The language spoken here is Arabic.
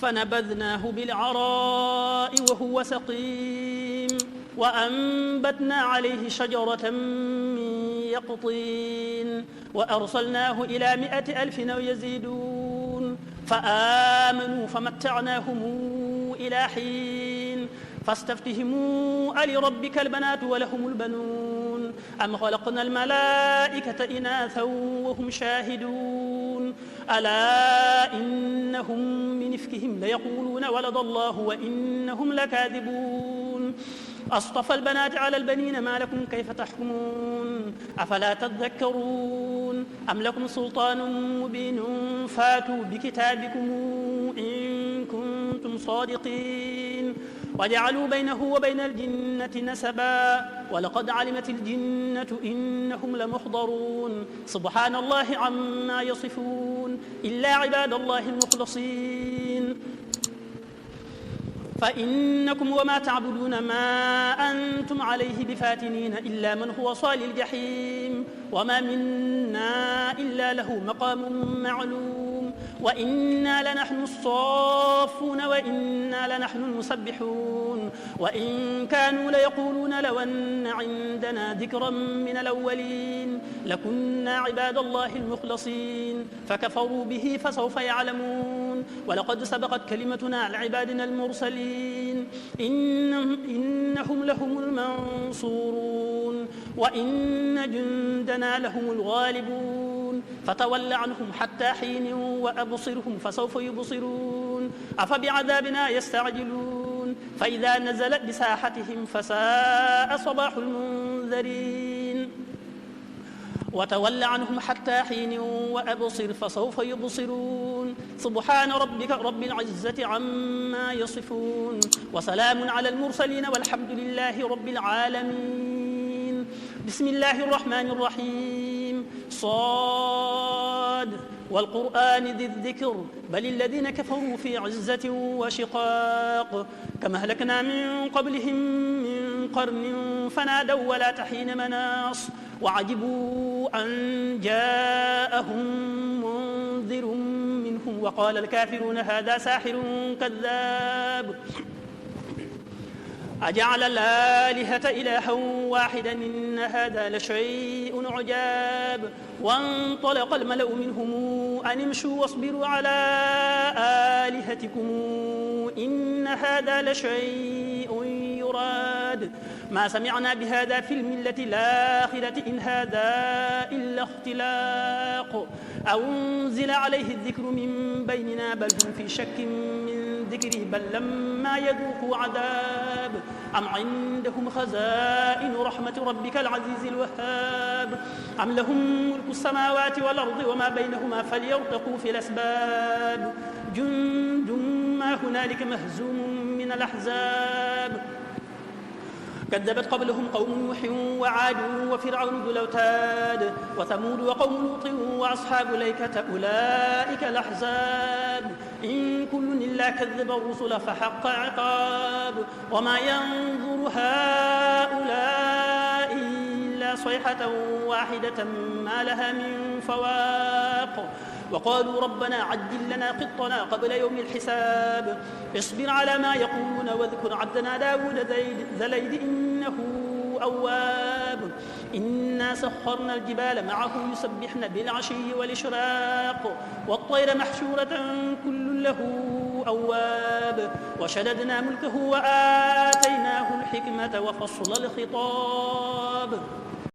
فنبذناه بالعراء وهو سقيم وأنبتنا عليه شجرة من يقطين وأرسلناه إلى 100,000 أو يزيدون فآمنوا فمتعناهم إلى حين فاستفتهموا ألربك البنات ولهم البنون أم خلقنا الملائكة إناثا وهم شاهدون ألا إنهم من إفكهم ليقولون ولد الله وإنهم لكاذبون أصطفى البنات على البنين ما لكم كيف تحكمون أفلا تذكرون أم لكم سلطان مبين فاتوا بكتابكم إن كنتم صادقين وجعلوا بينه وبين الجنة نسبا ولقد علمت الجنة إنهم لمحضرون سبحان الله عما يصفون إلا عباد الله المخلصين فإنكم وما تعبدون ما أنتم عليه بفاتنين إلا من هو صال الجحيم وما منا إلا له مقام معلوم وإنا لنحن الصافون وإنا لنحن المسبحون وإن كانوا ليقولون لو أن عندنا ذكرا من الأولين لكنا عباد الله المخلصين فكفروا به فسوف يعلمون ولقد سبقت كلمتنا لعبادنا المرسلين إنهم لهم المنصورون وإن جندنا لهم الغالبون فتول عنهم حتى حين وأبصرهم فسوف يبصرون أفبعذابنا يستعجلون فإذا نزلت بساحتهم فساء صباح المنذرين وتول عنهم حتى حين وأبصر فسوف يبصرون سبحان ربك رب العزة عما يصفون وسلام على المرسلين والحمد لله رب العالمين بسم الله الرحمن الرحيم صاد والقرآن ذي الذكر بل الذين كفروا في عزة وشقاق كما أهلكنا من قبلهم من قرن فنادوا ولا تحين مناص وعجبوا أن جاءهم منذر منهم وقال الكافرون هذا ساحر كذاب أجعل الآلهة إلها واحدا إن هذا لشيء عجاب وانطلق الملأ منهم أن امشوا واصبروا على آلهتكم إن هذا لشيء يراد ما سمعنا بهذا في الملة الآخرة إن هذا إلا اختلاق أنزل عليه الذكر من بيننا بل هم في شك من ذكره بل لما يذوقوا عذاب أم عندهم خزائن رحمة ربك العزيز الوهاب أم لهم ملك السماوات والأرض وما بينهما فليرتقوا في الأسباب جند ما هنالك مهزوم من الأحزاب كذبت قبلهم قوم نوح وعاد وفرعون ذو الأوتاد وثمود وقوم لوط وأصحاب الأيكة أولئك الأحزاب إن كل إلا كذب الرسل فحق عقاب وما ينظر هؤلاء إلا صيحة واحدة ما لها من فواق وقالوا ربنا عجل لنا قطنا قبل يوم الحساب اصبر على ما يقولون واذكر عبدنا داود ذا الأيد إنه أواب إنا سخرنا الجبال معه يسبحن بالعشي والإشراق والطير محشورة كل له أواب وشددنا ملكه وآتيناه الحكمة وفصل الخطاب